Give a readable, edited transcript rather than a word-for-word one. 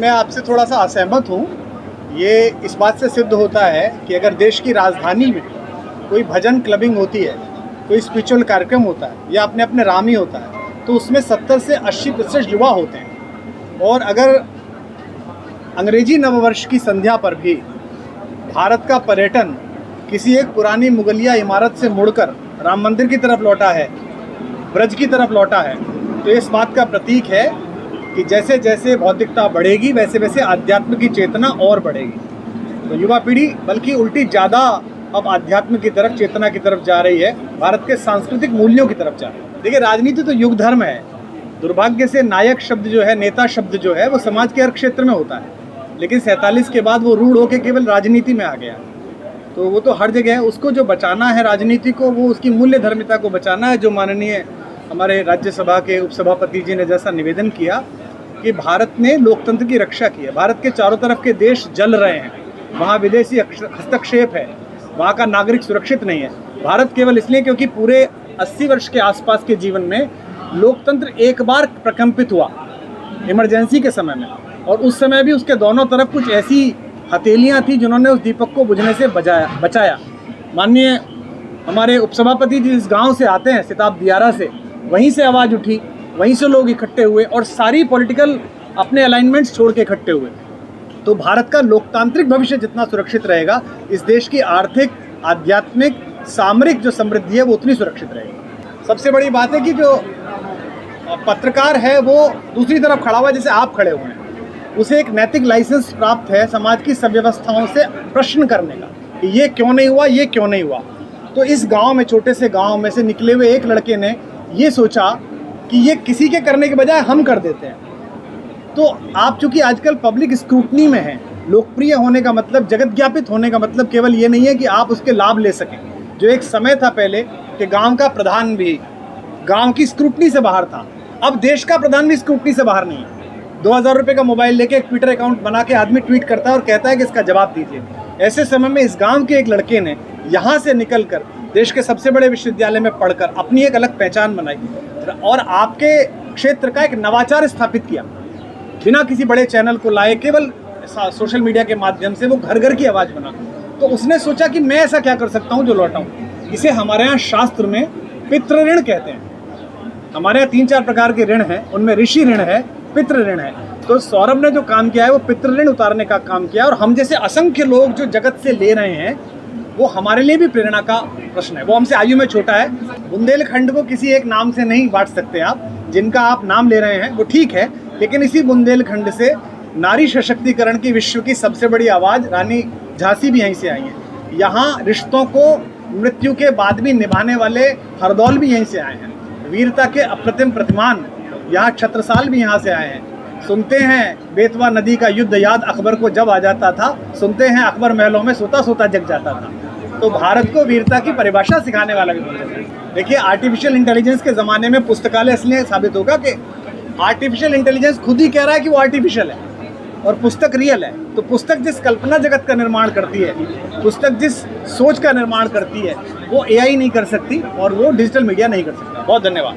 मैं आपसे थोड़ा सा असहमत हूँ। ये इस बात से सिद्ध होता है कि अगर देश की राजधानी में कोई भजन क्लबिंग होती है, कोई स्पिरिचुअल कार्यक्रम होता है या अपने अपने राम ही होता है, तो उसमें 70 से 80% युवा होते हैं। और अगर अंग्रेजी नववर्ष की संध्या पर भी भारत का पर्यटन किसी एक पुरानी मुगलिया इमारत से मुड़कर राम मंदिर की तरफ लौटा है, ब्रज की तरफ लौटा है, तो इस बात का प्रतीक है कि जैसे जैसे भौतिकता बढ़ेगी वैसे वैसे आध्यात्म की चेतना और बढ़ेगी। तो युवा पीढ़ी बल्कि उल्टी ज़्यादा अब आध्यात्म की तरफ, चेतना की तरफ जा रही है, भारत के सांस्कृतिक मूल्यों की तरफ जा रही है। देखिए, राजनीति तो युग धर्म है। दुर्भाग्य से नायक शब्द जो है, नेता शब्द जो है, वो समाज के हर क्षेत्र में होता है, लेकिन 47 के बाद वो रूढ़ होकर केवल राजनीति में आ गया। तो वो तो हर जगह है। उसको जो बचाना है राजनीति को, वो उसकी मूल्य धर्मिता को बचाना है। जो माननीय हमारे राज्यसभा के उपसभापति जी ने जैसा निवेदन किया कि भारत ने लोकतंत्र की रक्षा की है, भारत के चारों तरफ के देश जल रहे हैं, वहाँ विदेशी हस्तक्षेप है, वहाँ का नागरिक सुरक्षित नहीं है। भारत केवल इसलिए क्योंकि पूरे 80 वर्ष के आसपास के जीवन में लोकतंत्र एक बार प्रकंपित हुआ इमरजेंसी के समय में, और उस समय भी उसके दोनों तरफ कुछ ऐसी हथेलियाँ थी जिन्होंने उस दीपक को बुझने से बचाया। माननीय हमारे उपसभापति जी इस गांव से आते हैं, सिताब दियारा से, वहीं से आवाज़ उठी, वहीं से लोग इकट्ठे हुए और सारी पॉलिटिकल अपने अलाइनमेंट्स छोड़ के इकट्ठे हुए। तो भारत का लोकतांत्रिक भविष्य जितना सुरक्षित रहेगा, इस देश की आर्थिक, आध्यात्मिक, सामरिक जो समृद्धि है वो उतनी सुरक्षित रहेगी। सबसे बड़ी बात है कि जो पत्रकार है वो दूसरी तरफ खड़ा हुआ है, जैसे आप खड़े हुए हैं, उसे एक नैतिक लाइसेंस प्राप्त है समाज की व्यवस्थाओं से प्रश्न करने का कि ये क्यों नहीं हुआ, ये क्यों नहीं हुआ। तो इस गांव में, छोटे से गांव में से निकले हुए एक लड़के ने ये सोचा कि ये किसी के करने के बजाय हम कर देते हैं। तो आप चूंकि आजकल पब्लिक स्क्रूटनी में हैं, लोकप्रिय होने का मतलब, जगत ज्ञापित होने का मतलब केवल ये नहीं है कि आप उसके लाभ ले सकें। जो एक समय था पहले कि गाँव का प्रधान भी गाँव की स्क्रूटनी से बाहर था, अब देश का प्रधान भी स्क्रूटनी से बाहर नहीं है। 2000 रुपये का मोबाइल लेके एक ट्विटर अकाउंट बना के आदमी ट्वीट करता है और कहता है कि इसका जवाब दीजिए। ऐसे समय में इस गांव के एक लड़के ने यहाँ से निकलकर देश के सबसे बड़े विश्वविद्यालय में पढ़कर अपनी एक अलग पहचान बनाई और आपके क्षेत्र का एक नवाचार स्थापित किया, बिना किसी बड़े चैनल को लाए, केवल सोशल मीडिया के माध्यम से वो घर घर की आवाज़ बना। तो उसने सोचा कि मैं ऐसा क्या कर सकता हूँ जो लौटाऊँ। इसे हमारे यहाँ शास्त्र में पितृ ऋण कहते हैं। हमारे यहाँ 3-4 प्रकार के ऋण हैं, उनमें ऋषि ऋण है, पितृ ऋण है। तो सौरभ ने जो काम किया है वो पितृ ऋण उतारने का काम किया, और हम जैसे असंख्य लोग जो जगत से ले रहे हैं वो हमारे लिए भी प्रेरणा का प्रश्न है। वो हमसे आयु में छोटा है। बुंदेलखंड को किसी एक नाम से नहीं बांट सकते आप, जिनका आप नाम ले रहे हैं वो ठीक है, लेकिन इसी बुंदेलखंड से नारी सशक्तिकरण की विश्व की सबसे बड़ी आवाज़ रानी झांसी भी यहीं से आई है। यहाँ रिश्तों को मृत्यु के बाद भी निभाने वाले हरदौल भी यहीं से आए हैं। वीरता के अप्रतिम प्रतिमान यहाँ छत्रसाल भी यहाँ से आए हैं। सुनते हैं बेतवा नदी का युद्ध याद अकबर को जब आ जाता था, सुनते हैं अकबर महलों में सोता सोता जग जाता था। तो भारत को वीरता की परिभाषा सिखाने वाला भी है। देखिए, आर्टिफिशियल इंटेलिजेंस के ज़माने में पुस्तकालय इसलिए साबित होगा कि आर्टिफिशियल इंटेलिजेंस खुद ही कह रहा है कि वो आर्टिफिशियल है और पुस्तक रियल है। तो पुस्तक जिस कल्पना जगत का निर्माण करती है, पुस्तक जिस सोच का निर्माण करती है, वो AI नहीं कर सकती और वो डिजिटल मीडिया नहीं कर सकता। बहुत धन्यवाद।